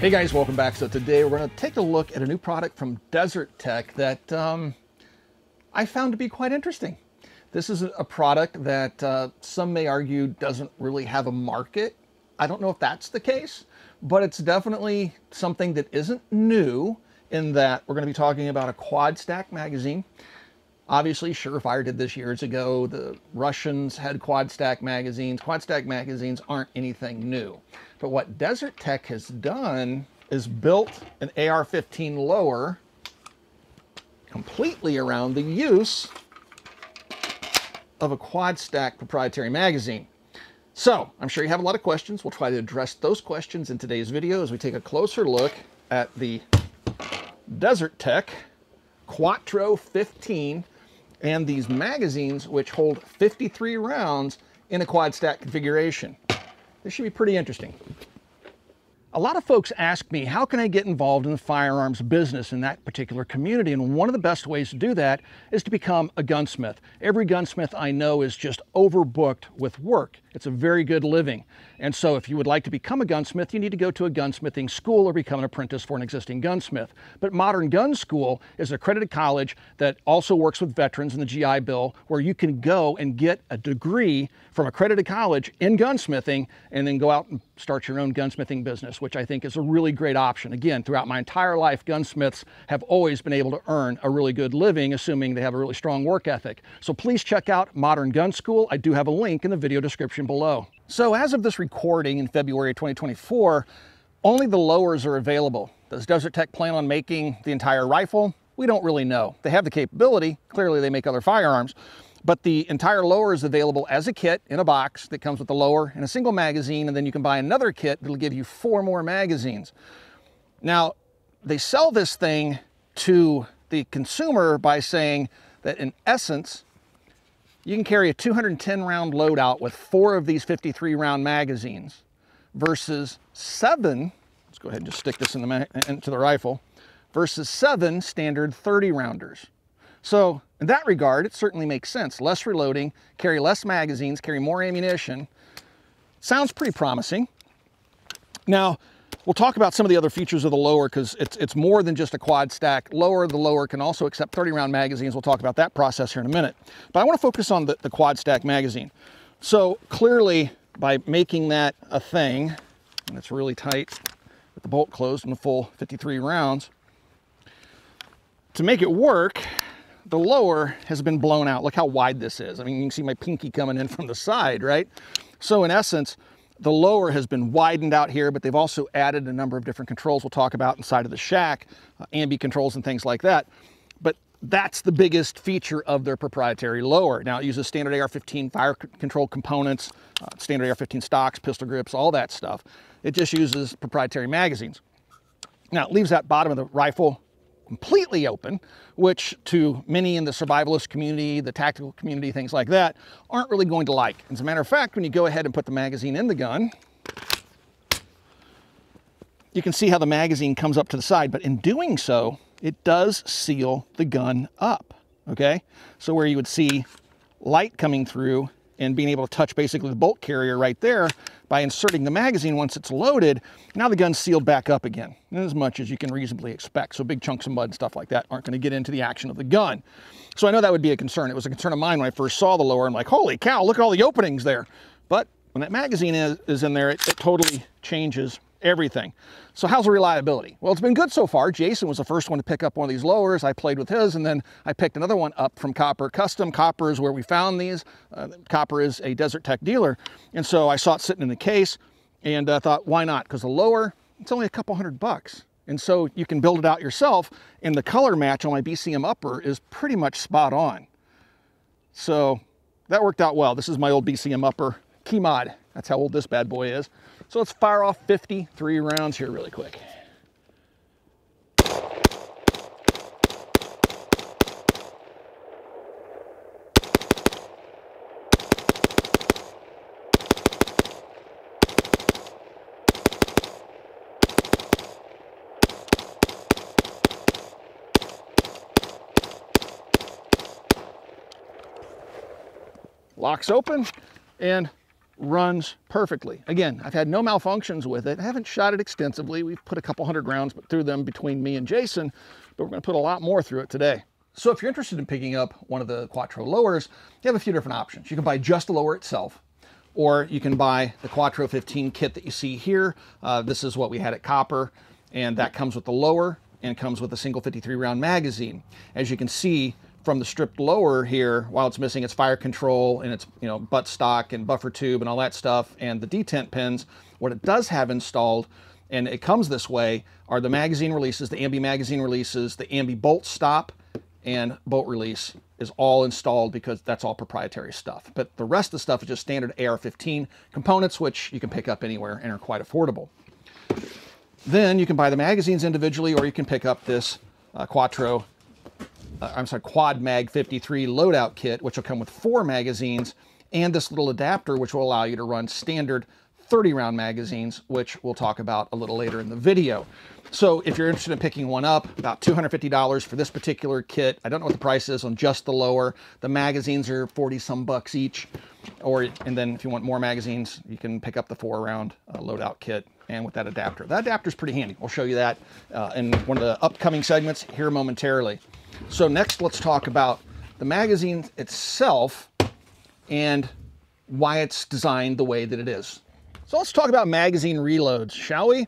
Hey guys, welcome back. So today we're going to take a look at a new product from Desert Tech that I found to be quite interesting. This is a product that some may argue doesn't really have a market. I don't know if that's the case, but it's definitely something that isn't new in that we're going to be talking about a quad stack magazine. Obviously, Surefire did this years ago. The Russians had quad stack magazines. Quad stack magazines aren't anything new. But what Desert Tech has done is built an AR15 lower completely around the use of a quad stack proprietary magazine. So I'm sure you have a lot of questions. We'll try to address those questions in today's video as we take a closer look at the Desert Tech Quattro 15 and these magazines, which hold 53 rounds in a quad stack configuration. This should be pretty interesting. A lot of folks ask me, how can I get involved in the firearms business in that particular community? And one of the best ways to do that is to become a gunsmith. Every gunsmith I know is just overbooked with work. It's a very good living. And so if you would like to become a gunsmith, you need to go to a gunsmithing school or become an apprentice for an existing gunsmith. But Modern Gun School is an accredited college that also works with veterans in the GI Bill, where you can go and get a degree from accredited college in gunsmithing and then go out and start your own gunsmithing business, which I think is a really great option. Again, throughout my entire life, gunsmiths have always been able to earn a really good living, assuming they have a really strong work ethic. So please check out Modern Gun School. I do have a link in the video description below. So as of this recording in February 2024, only the lowers are available. Does Desert Tech plan on making the entire rifle? We don't really know. They have the capability. Clearly they make other firearms. But the entire lower is available as a kit in a box that comes with the lower and a single magazine, and then you can buy another kit that'll give you 4 more magazines. Now, they sell this thing to the consumer by saying that in essence, you can carry a 210 round loadout with 4 of these 53 round magazines versus 7, let's go ahead and just stick this into the rifle, versus 7 standard 30 rounders. So in that regard, it certainly makes sense. Less reloading, carry less magazines, carry more ammunition. Sounds pretty promising. Now, we'll talk about some of the other features of the lower because it's more than just a quad stack lower. The lower can also accept 30 round magazines. We'll talk about that process here in a minute. But I want to focus on the quad stack magazine. So clearly, by making that a thing, and it's really tight with the bolt closed and the full 53 rounds, to make it work, the lower has been blown out. Look how wide this is. I mean, you can see my pinky coming in from the side, right? So in essence, the lower has been widened out here, but they've also added a number of different controls we'll talk about inside of the shack, ambi controls and things like that. But that's the biggest feature of their proprietary lower. Now, it uses standard AR15 fire control components, standard AR15 stocks, pistol grips, all that stuff. It just uses proprietary magazines. Now, it leaves that bottom of the rifle completely open, which to many in the survivalist community, the tactical community, things like that, aren't really going to like. As a matter of fact, when you go ahead and put the magazine in the gun, you can see how the magazine comes up to the side, but in doing so, it does seal the gun up, okay? So where you would see light coming through and being able to touch basically the bolt carrier right there, by inserting the magazine once it's loaded, now the gun's sealed back up again, as much as you can reasonably expect. So big chunks of mud and stuff like that aren't going to get into the action of the gun. So I know that would be a concern. It was a concern of mine when I first saw the lower. I'm like, holy cow, look at all the openings there. But when that magazine is in there, it totally changes everything. So how's the reliability? Well, it's been good so far. Jason was the first one to pick up one of these lowers. I played with his, and then I picked another one up from Copper Custom. Copper is where we found these. Copper is a Desert Tech dealer. And so I saw it sitting in the case and thought, why not? Because the lower, it's only a couple $100. And so you can build it out yourself. And the color match on my BCM upper is pretty much spot on. So that worked out well. This is my old BCM upper key mod. That's how old this bad boy is. So let's fire off 53 rounds here really quick. Locks open, and runs perfectly. Again, I've had no malfunctions with it. I haven't shot it extensively. We've put a couple hundred rounds through them between me and Jason, but we're going to put a lot more through it today. So if you're interested in picking up one of the Quattro lowers, you have a few different options. You can buy just the lower itself, or you can buy the Quattro 15 kit that you see here. This is what we had at Copper, and that comes with the lower and comes with a single 53 round magazine. As you can see from the stripped lower here, while it's missing its fire control and its butt stock and buffer tube and all that stuff and the detent pins, what it does have installed, and it comes this way, are the magazine releases, the ambi magazine releases, the ambi bolt stop and bolt release is all installed because that's all proprietary stuff. But the rest of the stuff is just standard AR15 components, which you can pick up anywhere and are quite affordable. Then you can buy the magazines individually, or you can pick up this Quad Mag 53 loadout kit, which will come with 4 magazines and this little adapter, which will allow you to run standard 30 round magazines, which we'll talk about a little later in the video. So if you're interested in picking one up, about $250 for this particular kit. I don't know what the price is on just the lower. The magazines are 40 some bucks each. And then if you want more magazines, you can pick up the 4 round loadout kit and with that adapter. That adapter is pretty handy. We'll show you that in one of the upcoming segments here momentarily. So next, let's talk about the magazine itself and why it's designed the way that it is. So let's talk about magazine reloads, shall we?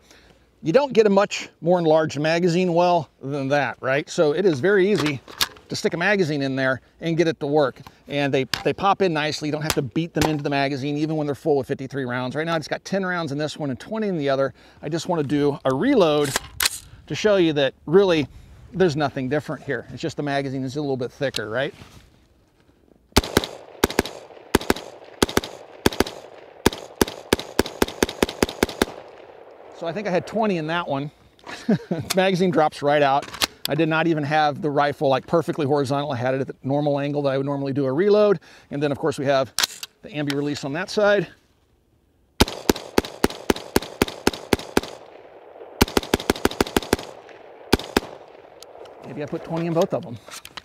You don't get a much more enlarged magazine well than that, right? So it is very easy to stick a magazine in there and get it to work. And they pop in nicely. You don't have to beat them into the magazine, even when they're full of 53 rounds. Right now, it's got 10 rounds in this one and 20 in the other. I just want to do a reload to show you that really there's nothing different here. It's just the magazine is a little bit thicker, right? So I think I had 20 in that one. Magazine drops right out. I did not even have the rifle like perfectly horizontal. I had it at the normal angle that I would normally do a reload. And then of course we have the ambi release on that side. Maybe I put 20 in both of them.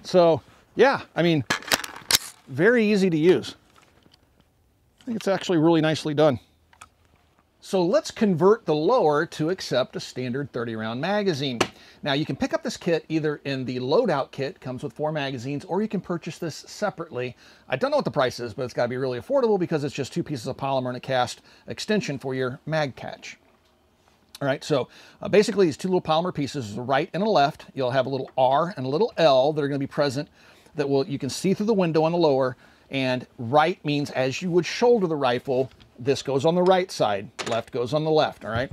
So yeah, I mean, very easy to use. I think it's actually really nicely done. So let's convert the lower to accept a standard 30 round magazine. Now you can pick up this kit either in the loadout kit, comes with 4 magazines, or you can purchase this separately. I don't know what the price is, but it's got to be really affordable because it's just 2 pieces of polymer and a cast extension for your mag catch. All right, so basically these 2 little polymer pieces, a right and a left. You'll have a little R and a little L that are going to be present that you can see through the window on the lower. And right means as you would shoulder the rifle, this goes on the right side, left goes on the left, all right?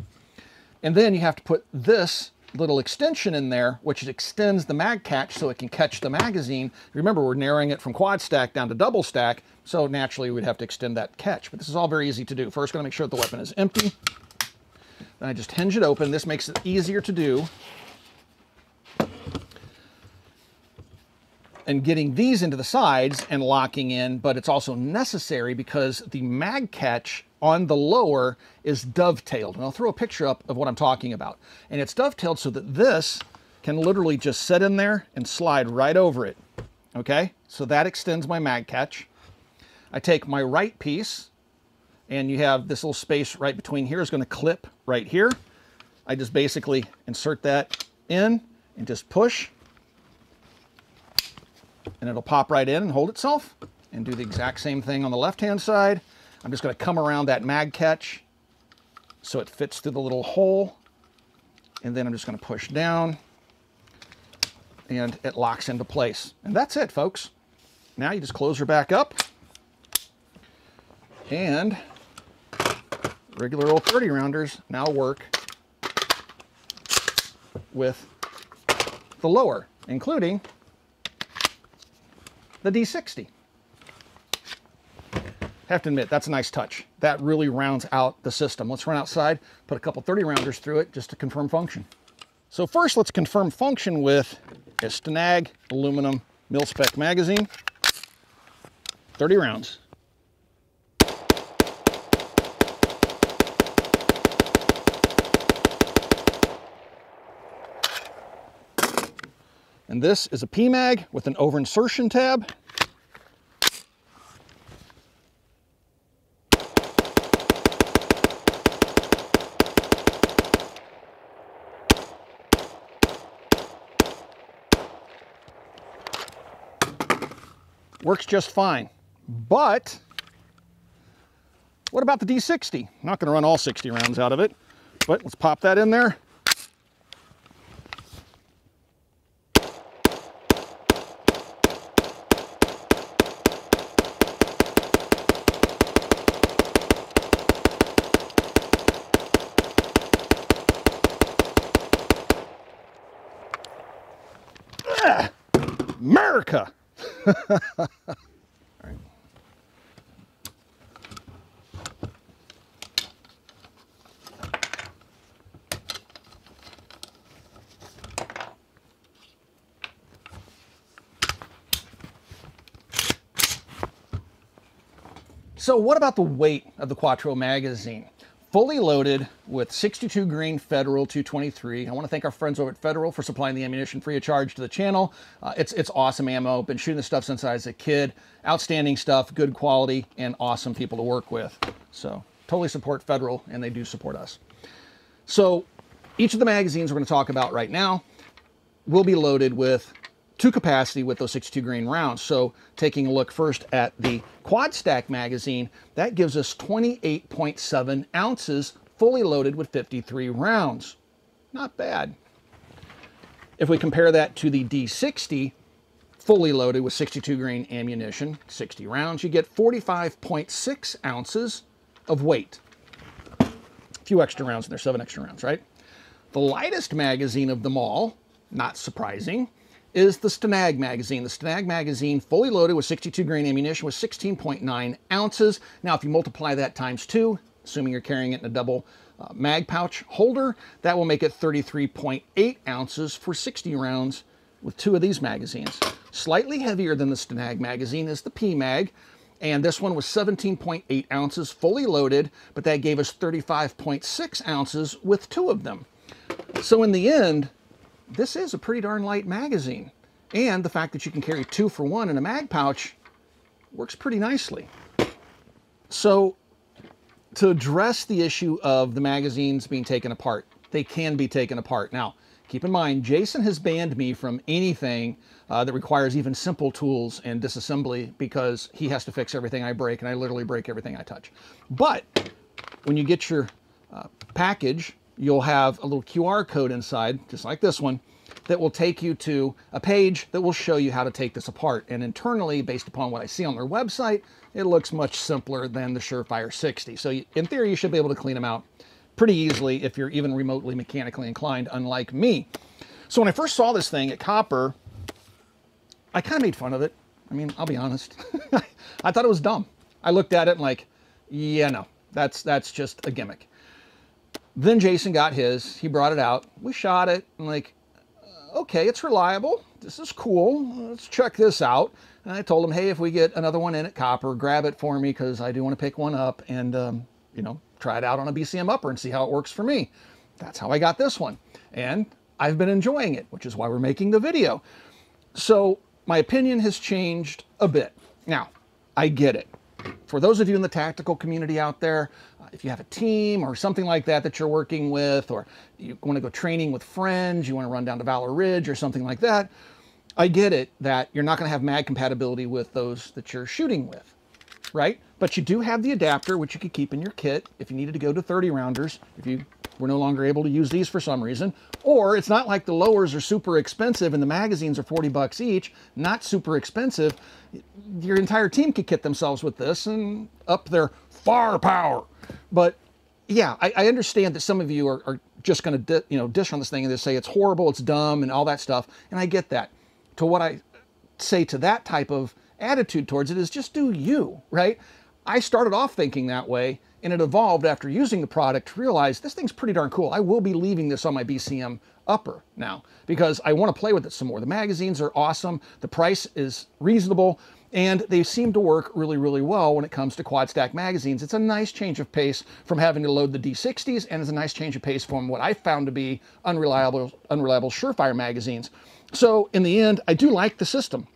And then you have to put this little extension in there, which extends the mag catch so it can catch the magazine. Remember, we're narrowing it from quad stack down to double stack, so naturally we'd have to extend that catch. But this is all very easy to do. First, going to make sure that the weapon is empty. Then I just hinge it open. This makes it easier to do. And getting these into the sides and locking in, but it's also necessary because the mag catch on the lower is dovetailed. And I'll throw a picture up of what I'm talking about. And it's dovetailed so that this can literally just sit in there and slide right over it. Okay, so that extends my mag catch. I take my right piece, and you have this little space right between here is going to clip right here. I just basically insert that in and just push. And it'll pop right in and hold itself, and do the exact same thing on the left-hand side. I'm just going to come around that mag catch so it fits through the little hole, and then I'm just going to push down, and it locks into place. And that's it, folks. Now you just close her back up, and regular old 30 rounders now work with the lower, including the D60. Have to admit, that's a nice touch. That really rounds out the system. Let's run outside, put a couple 30 rounders through it just to confirm function. So first, let's confirm function with a Stanag aluminum mil-spec magazine, 30 rounds. And this is a PMag with an over insertion tab. works just fine. But what about the D60? I'm not going to run all 60 rounds out of it, but let's pop that in there. America! All right. So what about the weight of the Quattro magazine? Fully loaded with 62 grain Federal 223. I want to thank our friends over at Federal for supplying the ammunition free of charge to the channel. It's awesome ammo. Been shooting this stuff since I was a kid. Outstanding stuff, good quality, and awesome people to work with. So totally support Federal, and they do support us. So each of the magazines we're going to talk about right now will be loaded with to capacity with those 62 grain rounds. So taking a look first at the quad stack magazine, that gives us 28.7 ounces fully loaded with 53 rounds. Not bad. If we compare that to the D60, fully loaded with 62 grain ammunition, 60 rounds, you get 45.6 ounces of weight. A few extra rounds in there, 7 extra rounds, right? The lightest magazine of them all, not surprising, is the Stenag magazine. The Stenag magazine, fully loaded with 62 grain ammunition, with 16.9 ounces. Now, if you multiply that times 2, assuming you're carrying it in a double mag pouch holder, that will make it 33.8 ounces for 60 rounds with 2 of these magazines. Slightly heavier than the Stenag magazine is the P-Mag, and this one was 17.8 ounces fully loaded, but that gave us 35.6 ounces with 2 of them. So in the end, this is a pretty darn light magazine, and the fact that you can carry 2 for 1 in a mag pouch works pretty nicely. So to address the issue of the magazines being taken apart, they can be taken apart. Now, keep in mind, Jason has banned me from anything that requires even simple tools and disassembly because he has to fix everything I break, and I literally break everything I touch. But when you get your package, you'll have a little QR code inside, just like this one, that will take you to a page that will show you how to take this apart. And internally, based upon what I see on their website, it looks much simpler than the Surefire 60. So in theory, you should be able to clean them out pretty easily if you're even remotely mechanically inclined, unlike me. So when I first saw this thing at Copper, I kind of made fun of it. I mean, I'll be honest. I thought it was dumb. I looked at it and like, yeah, no, that's just a gimmick. Then Jason got his, he brought it out, we shot it, and like, okay, it's reliable, this is cool, let's check this out. And I told him, hey, if we get another one in at Copper, grab it for me, because I do want to pick one up and, you know, try it out on a BCM upper and see how it works for me. That's how I got this one. And I've been enjoying it, which is why we're making the video. So my opinion has changed a bit. Now, I get it. For those of you in the tactical community out there, if you have a team or something like that that you're working with, or you want to go training with friends, you want to run down to Valor Ridge or something like that, I get it that you're not going to have mag compatibility with those that you're shooting with, right? But you do have the adapter, which you could keep in your kit if you needed to go to 30 rounders, if you were no longer able to use these for some reason. Or it's not like the lowers are super expensive and the magazines are 40 bucks each, not super expensive. Your entire team could kit themselves with this and up their firepower. But yeah, I understand that some of you are just going to dish on this thing and just say it's horrible, it's dumb, and all that stuff. And I get that. To what I say to that type of attitude towards it is just do you, right? I started off thinking that way, and it evolved after using the product to realize this thing's pretty darn cool. I will be leaving this on my BCM upper now because I want to play with it some more. The magazines are awesome. The price is reasonable, and they seem to work really, really well when it comes to quad stack magazines. It's a nice change of pace from having to load the D60s, and it's a nice change of pace from what I found to be unreliable Surefire magazines. So in the end, I do like the system.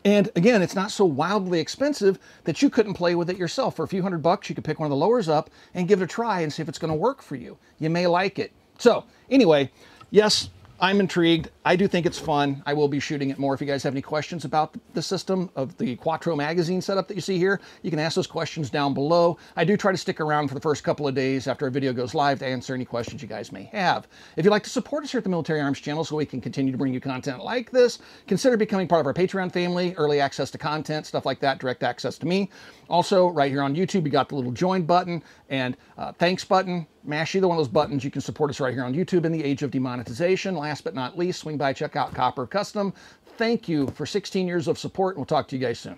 And again, it's not so wildly expensive that you couldn't play with it yourself. For a few $100, you could pick one of the lowers up and give it a try and see if it's going to work for you. You may like it. So anyway, yes, I'm intrigued. I do think it's fun. I will be shooting it more. If you guys have any questions about the system of the Quattro magazine setup that you see here, you can ask those questions down below. I do try to stick around for the first couple of days after a video goes live to answer any questions you guys may have. If you'd like to support us here at the Military Arms channel so we can continue to bring you content like this, consider becoming part of our Patreon family, early access to content, stuff like that, direct access to me. Also, right here on YouTube, you got the little join button and thanks button. Mash either one of those buttons. You can support us right here on YouTube in the age of demonetization. Last but not least, swing by, check out Copper Custom. Thank you for 16 years of support, and we'll talk to you guys soon.